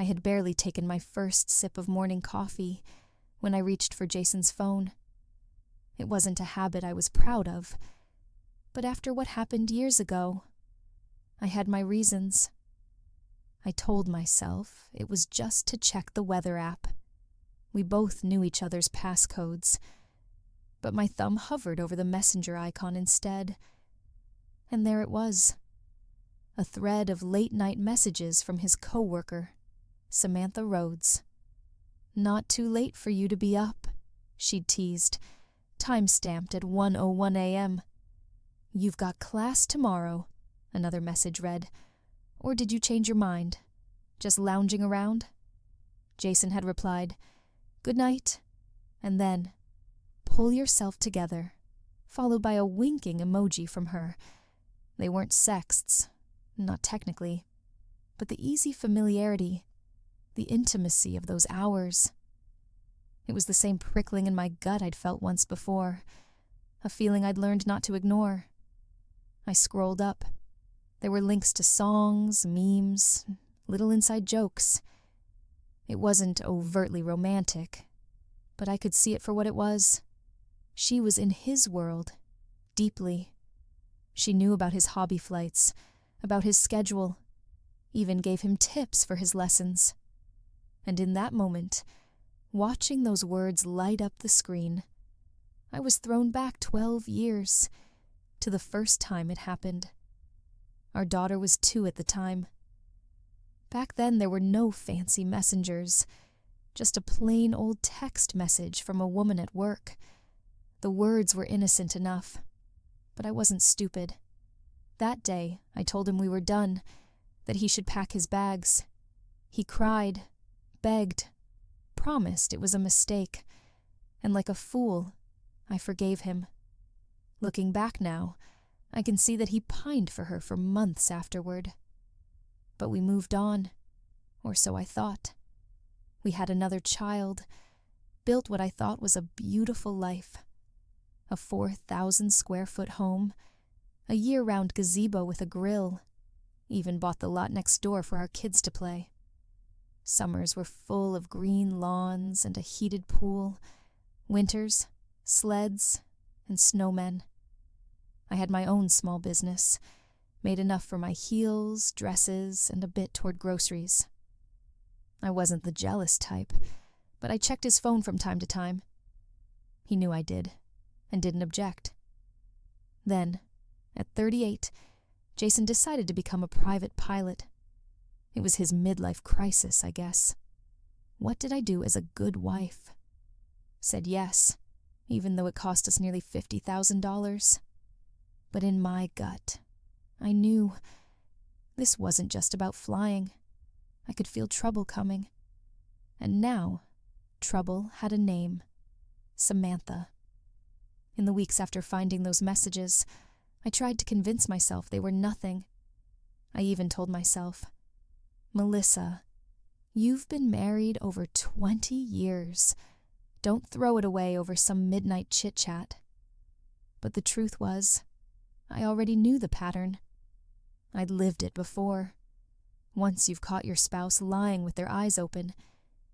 I had barely taken my first sip of morning coffee when I reached for Jason's phone. It wasn't a habit I was proud of, but after what happened years ago, I had my reasons. I told myself it was just to check the weather app. We both knew each other's passcodes, but my thumb hovered over the messenger icon instead, and there it was. A thread of late-night messages from his coworker, Samantha Rhodes. "Not too late for you to be up," she'd teased, time-stamped at 1:01 a.m. "You've got class tomorrow," another message read. "Or did you change your mind? Just lounging around?" Jason had replied, "Good night," and then, "Pull yourself together," followed by a winking emoji from her. They weren't sexts, not technically, but the easy familiarity, the intimacy of those hours. It was the same prickling in my gut I'd felt once before, a feeling I'd learned not to ignore. I scrolled up. There were links to songs, memes, little inside jokes. It wasn't overtly romantic, but I could see it for what it was. She was in his world, deeply. She knew about his hobby flights, about his schedule, even gave him tips for his lessons. And in that moment, watching those words light up the screen, I was thrown back 12 years, to the first time it happened. Our daughter was 2 at the time. Back then there were no fancy messengers, just a plain old text message from a woman at work. The words were innocent enough, but I wasn't stupid. That day, I told him we were done, that he should pack his bags. He cried, begged, promised it was a mistake, and like a fool, I forgave him. Looking back now, I can see that he pined for her for months afterward. But we moved on, or so I thought. We had another child, built what I thought was a beautiful life. A 4,000-square-foot home, a year-round gazebo with a grill, even bought the lot next door for our kids to play. Summers were full of green lawns and a heated pool, winters, sleds, and snowmen. I had my own small business, made enough for my heels, dresses, and a bit toward groceries. I wasn't the jealous type, but I checked his phone from time to time. He knew I did, and didn't object. Then, at 38, Jason decided to become a private pilot. It was his midlife crisis, I guess. What did I do as a good wife? Said yes, even though it cost us nearly $50,000. But in my gut, I knew this wasn't just about flying. I could feel trouble coming. And now, trouble had a name. Samantha. In the weeks after finding those messages, I tried to convince myself they were nothing. I even told myself, "Melissa, you've been married over 20 years. Don't throw it away over some midnight chit-chat." But the truth was, I already knew the pattern. I'd lived it before. Once you've caught your spouse lying with their eyes open,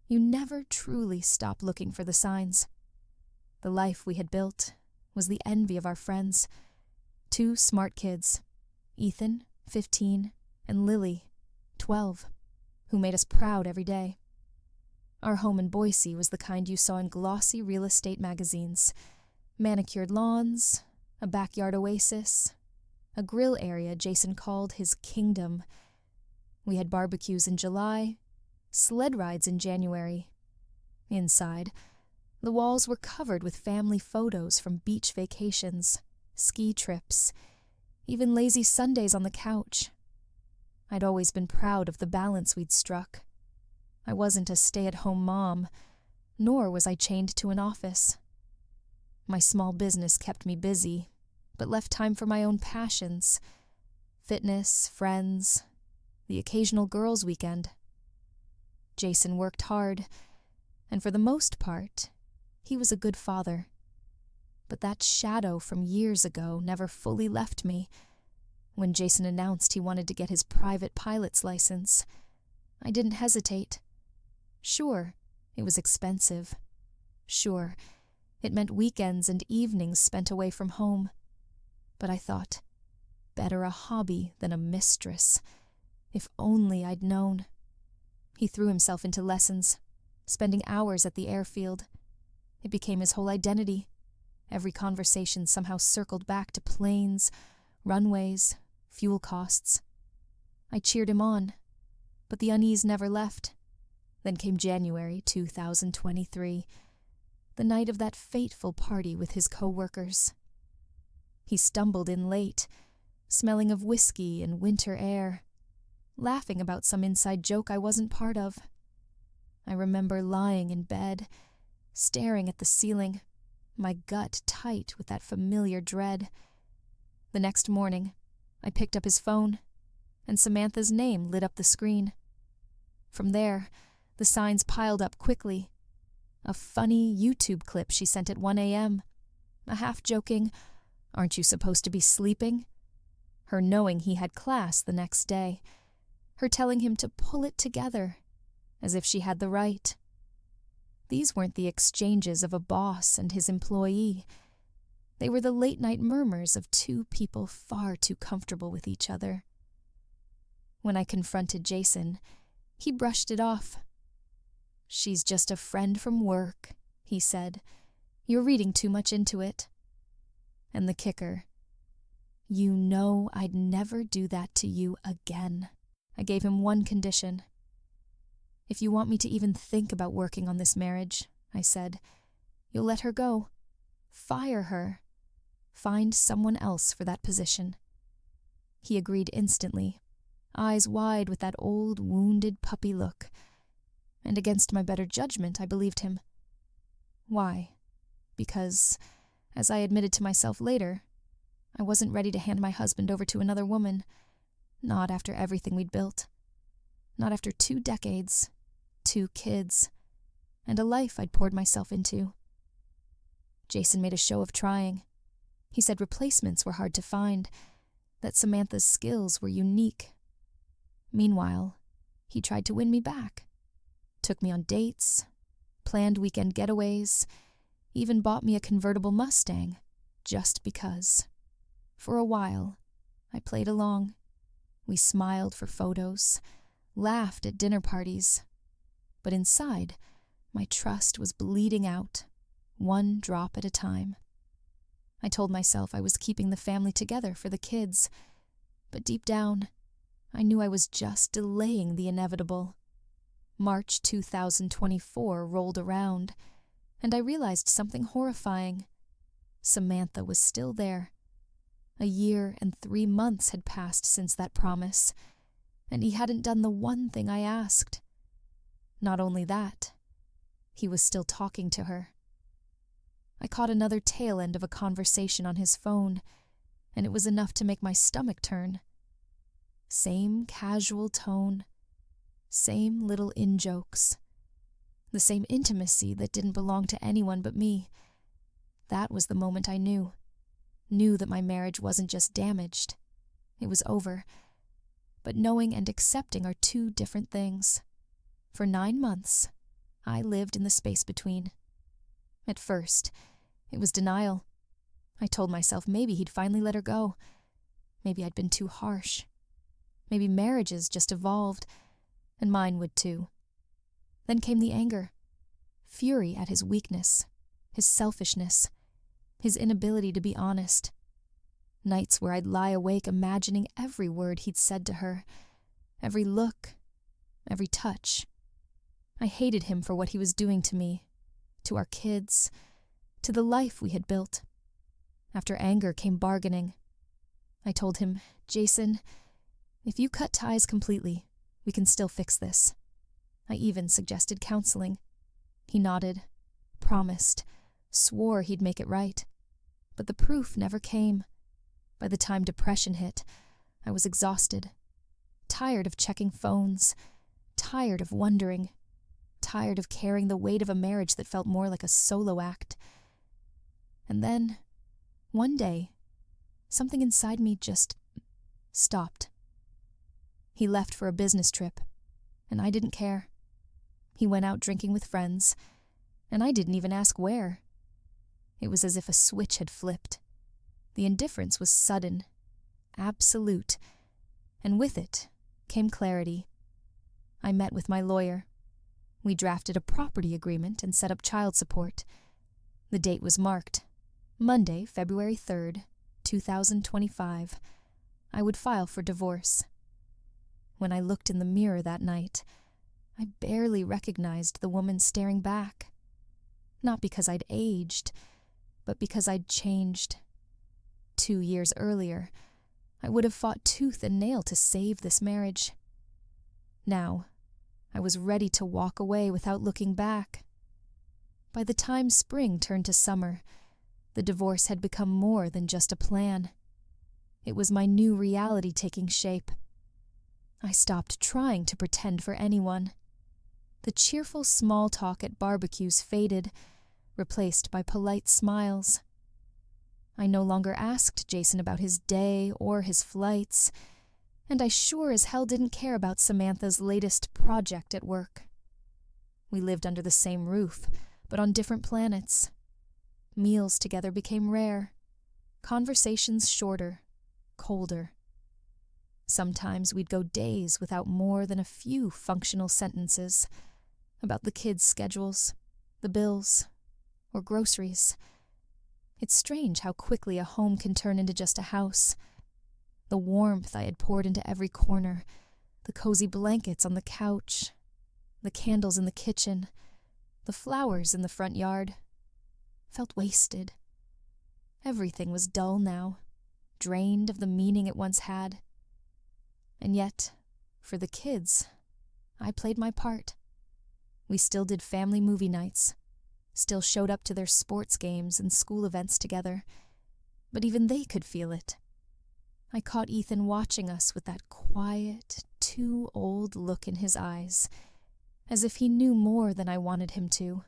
you never truly stop looking for the signs. The life we had built was the envy of our friends. 2 smart kids, Ethan, 15, and Lily, 12, who made us proud every day. Our home in Boise was the kind you saw in glossy real estate magazines. Manicured lawns, a backyard oasis, a grill area Jason called his kingdom. We had barbecues in July, sled rides in January. Inside, the walls were covered with family photos from beach vacations, ski trips, even lazy Sundays on the couch. I'd always been proud of the balance we'd struck. I wasn't a stay-at-home mom, nor was I chained to an office. My small business kept me busy, but left time for my own passions. Fitness, friends, the occasional girls' weekend. Jason worked hard, and for the most part, he was a good father. But that shadow from years ago never fully left me. When Jason announced he wanted to get his private pilot's license, I didn't hesitate. Sure, it was expensive. Sure, it meant weekends and evenings spent away from home. But I thought, better a hobby than a mistress. If only I'd known. He threw himself into lessons, spending hours at the airfield. It became his whole identity. Every conversation somehow circled back to planes, runways, fuel costs. I cheered him on, but the unease never left. Then came January 2023, the night of that fateful party with his co-workers. He stumbled in late, smelling of whiskey and winter air, laughing about some inside joke I wasn't part of. I remember lying in bed, staring at the ceiling, my gut tight with that familiar dread. The next morning, I picked up his phone, and Samantha's name lit up the screen. From there, the signs piled up quickly. A funny YouTube clip she sent at 1 a.m., a half-joking, "Aren't you supposed to be sleeping?" Her knowing he had class the next day, her telling him to pull it together, as if she had the right. These weren't the exchanges of a boss and his employee. They were the late-night murmurs of two people far too comfortable with each other. When I confronted Jason, he brushed it off. "She's just a friend from work," he said. "You're reading too much into it." And the kicker, "You know I'd never do that to you again." I gave him one condition. "If you want me to even think about working on this marriage," I said, "you'll let her go. Fire her. Find someone else for that position." He agreed instantly, eyes wide with that old, wounded puppy look. And against my better judgment, I believed him. Why? Because, as I admitted to myself later, I wasn't ready to hand my husband over to another woman. Not after everything we'd built. Not after 2 decades, 2 kids, and a life I'd poured myself into. Jason made a show of trying. He said replacements were hard to find, that Samantha's skills were unique. Meanwhile, he tried to win me back. Took me on dates, planned weekend getaways, even bought me a convertible Mustang, just because. For a while, I played along. We smiled for photos, laughed at dinner parties. But inside, my trust was bleeding out, one drop at a time. I told myself I was keeping the family together for the kids, but deep down, I knew I was just delaying the inevitable. March 2024 rolled around, and I realized something horrifying. Samantha was still there. A year and 3 months had passed since that promise, and he hadn't done the one thing I asked. Not only that, he was still talking to her. I caught another tail end of a conversation on his phone, and it was enough to make my stomach turn. Same casual tone, same little in-jokes, the same intimacy that didn't belong to anyone but me. That was the moment I knew that my marriage wasn't just damaged. It was over. But knowing and accepting are 2 different things. For 9 months, I lived in the space between. At first, it was denial. I told myself maybe he'd finally let her go. Maybe I'd been too harsh. Maybe marriages just evolved, and mine would too. Then came the anger, fury at his weakness, his selfishness, his inability to be honest. Nights where I'd lie awake imagining every word he'd said to her, every look, every touch. I hated him for what he was doing to me, to our kids, to the life we had built. After anger came bargaining. I told him, "Jason, if you cut ties completely, we can still fix this." I even suggested counseling. He nodded, promised, swore he'd make it right. But the proof never came. By the time depression hit, I was exhausted, tired of checking phones, tired of wondering, tired of carrying the weight of a marriage that felt more like a solo act. And then, one day, something inside me just stopped. He left for a business trip. and I didn't care. He went out drinking with friends, and I didn't even ask where. It was as if a switch had flipped. The indifference was sudden, absolute, and with it came clarity. I met with my lawyer. We drafted a property agreement and set up child support. The date was marked, Monday, February 3rd, 2025. I would file for divorce. When I looked in the mirror that night, I barely recognized the woman staring back. Not because I'd aged, but because I'd changed. 2 years earlier, I would have fought tooth and nail to save this marriage. Now, I was ready to walk away without looking back. By the time spring turned to summer, the divorce had become more than just a plan. It was my new reality taking shape. I stopped trying to pretend for anyone. The cheerful small talk at barbecues faded, replaced by polite smiles. I no longer asked Jason about his day or his flights, and I sure as hell didn't care about Samantha's latest project at work. We lived under the same roof, but on different planets. Meals together became rare, conversations shorter, colder. Sometimes we'd go days without more than a few functional sentences about the kids' schedules, the bills, or groceries. It's strange how quickly a home can turn into just a house. The warmth I had poured into every corner, the cozy blankets on the couch, the candles in the kitchen, the flowers in the front yard, felt wasted. Everything was dull now, drained of the meaning it once had. And yet, for the kids, I played my part. We still did family movie nights, still showed up to their sports games and school events together, but even they could feel it. I caught Ethan watching us with that quiet, too old look in his eyes, as if he knew more than I wanted him to.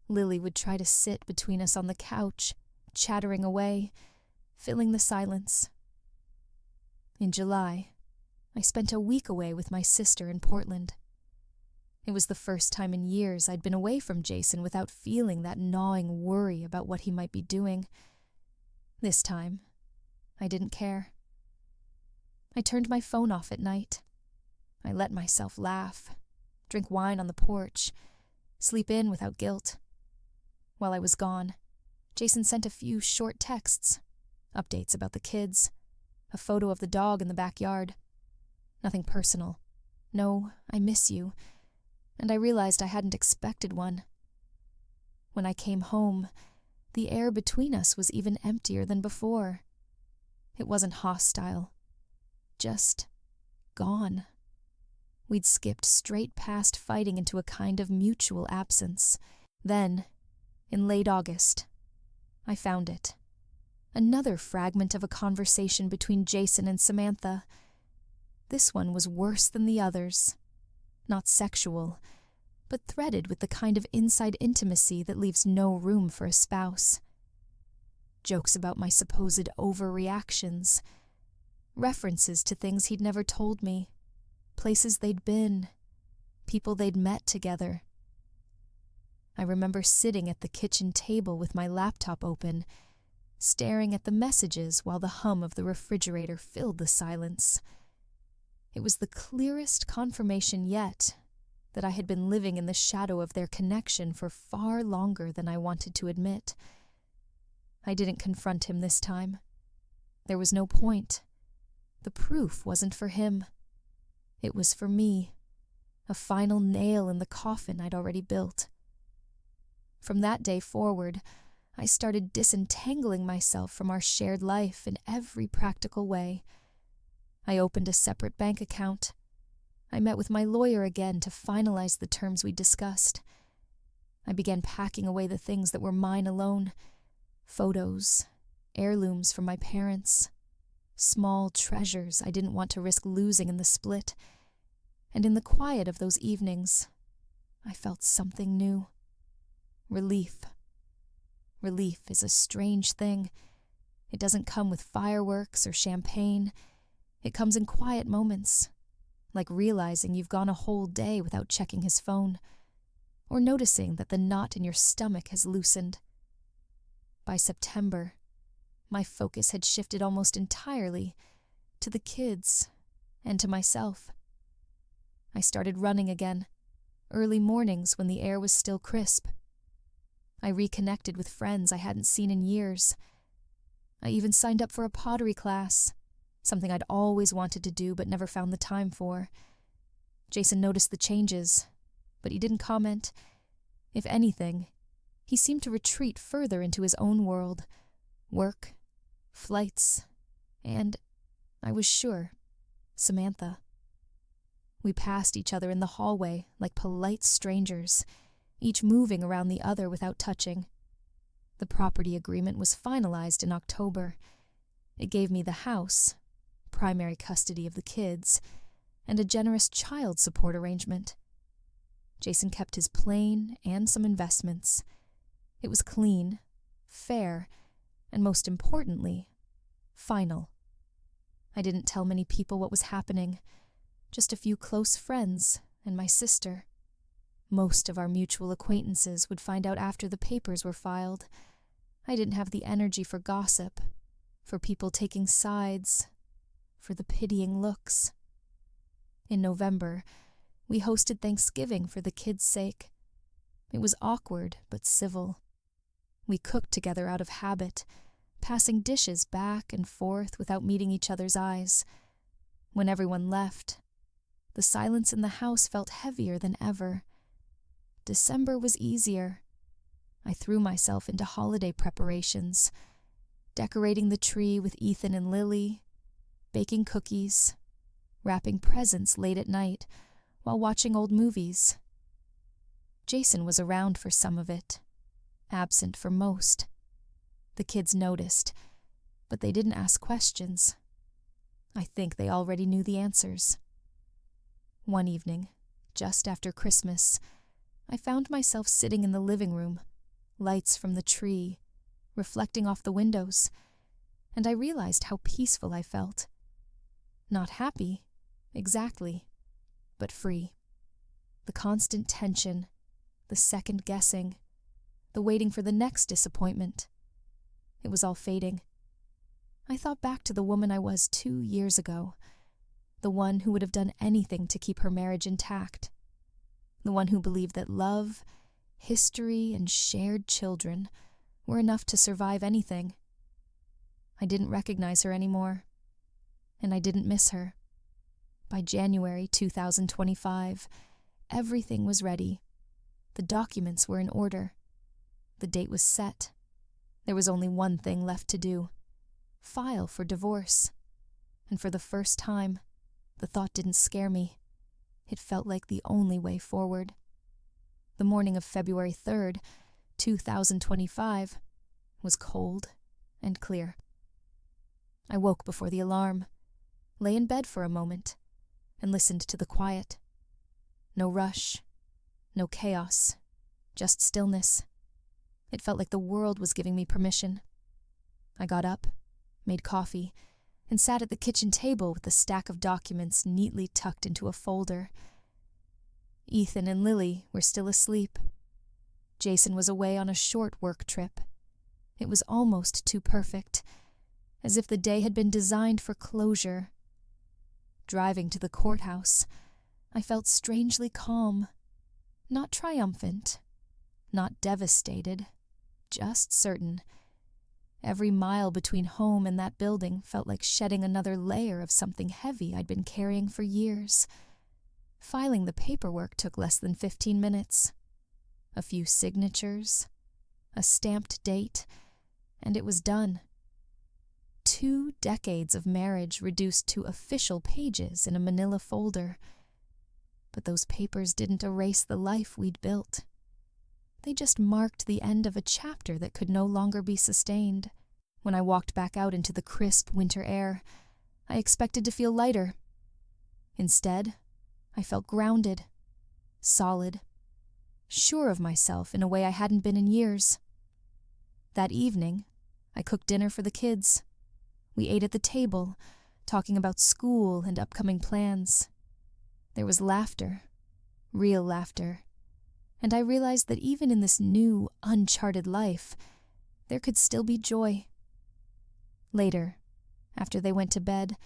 Lily would try to sit between us on the couch, chattering away, filling the silence. In July, I spent a week away with my sister in Portland. It was the first time in years I'd been away from Jason without feeling that gnawing worry about what he might be doing. This time, I didn't care. I turned my phone off at night. I let myself laugh, drink wine on the porch, sleep in without guilt. While I was gone, Jason sent a few short texts, updates about the kids, a photo of the dog in the backyard. Nothing personal. No, I miss you. And I realized I hadn't expected one. When I came home, the air between us was even emptier than before. It wasn't hostile, just gone. We'd skipped straight past fighting into a kind of mutual absence. Then, in late August, I found it. Another fragment of a conversation between Jason and Samantha. This one was worse than the others. Not sexual, but threaded with the kind of inside intimacy that leaves no room for a spouse. Jokes about my supposed overreactions. References to things he'd never told me. Places they'd been. People they'd met together. I remember sitting at the kitchen table with my laptop open, staring at the messages while the hum of the refrigerator filled the silence. It was the clearest confirmation yet that I had been living in the shadow of their connection for far longer than I wanted to admit. I didn't confront him this time. There was no point. The proof wasn't for him. It was for me, a final nail in the coffin I'd already built. From that day forward, I started disentangling myself from our shared life in every practical way. I opened a separate bank account. I met with my lawyer again to finalize the terms we discussed. I began packing away the things that were mine alone. Photos, heirlooms from my parents, small treasures I didn't want to risk losing in the split. And in the quiet of those evenings, I felt something new. Relief. Relief is a strange thing. It doesn't come with fireworks or champagne. It comes in quiet moments, like realizing you've gone a whole day without checking his phone, or noticing that the knot in your stomach has loosened. By September, my focus had shifted almost entirely to the kids and to myself. I started running again, early mornings when the air was still crisp. I reconnected with friends I hadn't seen in years. I even signed up for a pottery class, something I'd always wanted to do but never found the time for. Jason noticed the changes, but he didn't comment. If anything, he seemed to retreat further into his own world, work, flights, and, I was sure, Samantha. We passed each other in the hallway like polite strangers, each moving around the other without touching. The property agreement was finalized in October. It gave me the house, primary custody of the kids, and a generous child support arrangement. Jason kept his plane and some investments. It was clean, fair, and most importantly, final. I didn't tell many people what was happening, just a few close friends and my sister. Most of our mutual acquaintances would find out after the papers were filed. I didn't have the energy for gossip, for people taking sides, for the pitying looks. In November, we hosted Thanksgiving for the kids' sake. It was awkward but civil. We cooked together out of habit, passing dishes back and forth without meeting each other's eyes. When everyone left, the silence in the house felt heavier than ever. December was easier. I threw myself into holiday preparations, decorating the tree with Ethan and Lily, baking cookies, wrapping presents late at night while watching old movies. Jason was around for some of it, absent for most. The kids noticed, but they didn't ask questions. I think they already knew the answers. One evening, just after Christmas, I found myself sitting in the living room, lights from the tree, reflecting off the windows, and I realized how peaceful I felt. Not happy, exactly, but free. The constant tension, the second guessing, the waiting for the next disappointment. It was all fading. I thought back to the woman I was 2 years ago, the one who would have done anything to keep her marriage intact, the one who believed that love, history, and shared children were enough to survive anything. I didn't recognize her anymore, and I didn't miss her. By January 2025, everything was ready. The documents were in order. The date was set. There was only one thing left to do: file for divorce. And for the first time, the thought didn't scare me. It felt like the only way forward. The morning of February 3rd, 2025, was cold and clear. I woke before the alarm, lay in bed for a moment, and listened to the quiet. No rush, no chaos, just stillness. It felt like the world was giving me permission. I got up, made coffee, and sat at the kitchen table with the stack of documents neatly tucked into a folder. Ethan and Lily were still asleep. Jason was away on a short work trip. It was almost too perfect, as if the day had been designed for closure. Driving to the courthouse, I felt strangely calm, not triumphant, not devastated, just certain. Every mile between home and that building felt like shedding another layer of something heavy I'd been carrying for years. Filing the paperwork took less than 15 minutes. A few signatures, a stamped date, and it was done. 2 decades of marriage reduced to official pages in a manila folder. But those papers didn't erase the life we'd built. They just marked the end of a chapter that could no longer be sustained. When I walked back out into the crisp winter air, I expected to feel lighter. Instead, I felt grounded, solid, sure of myself in a way I hadn't been in years. That evening, I cooked dinner for the kids. We ate at the table, talking about school and upcoming plans. There was laughter, real laughter, and I realized that even in this new, uncharted life, there could still be joy. Later, after they went to bed,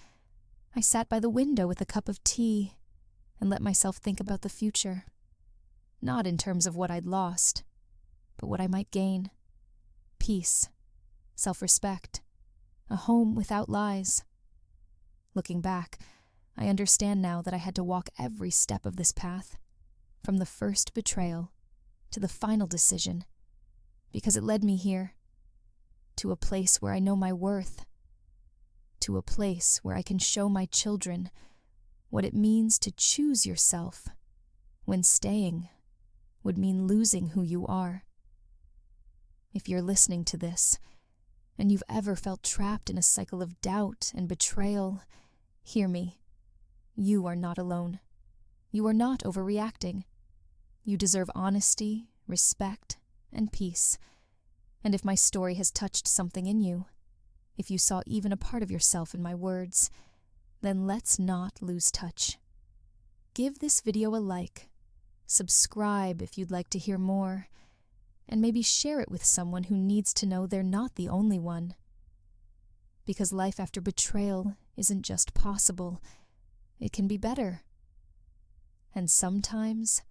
I sat by the window with a cup of tea and let myself think about the future. Not in terms of what I'd lost, but what I might gain. Peace, self-respect, a home without lies. Looking back, I understand now that I had to walk every step of this path, from the first betrayal to the final decision, because it led me here, to a place where I know my worth, to a place where I can show my children what it means to choose yourself when staying would mean losing who you are. If you're listening to this, and you've ever felt trapped in a cycle of doubt and betrayal, hear me. You are not alone. You are not overreacting. You deserve honesty, respect, and peace. And if my story has touched something in you, if you saw even a part of yourself in my words, then let's not lose touch. Give this video a like, subscribe if you'd like to hear more, and maybe share it with someone who needs to know they're not the only one. Because life after betrayal isn't just possible, it can be better. And sometimes,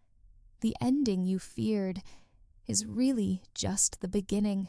the ending you feared is really just the beginning.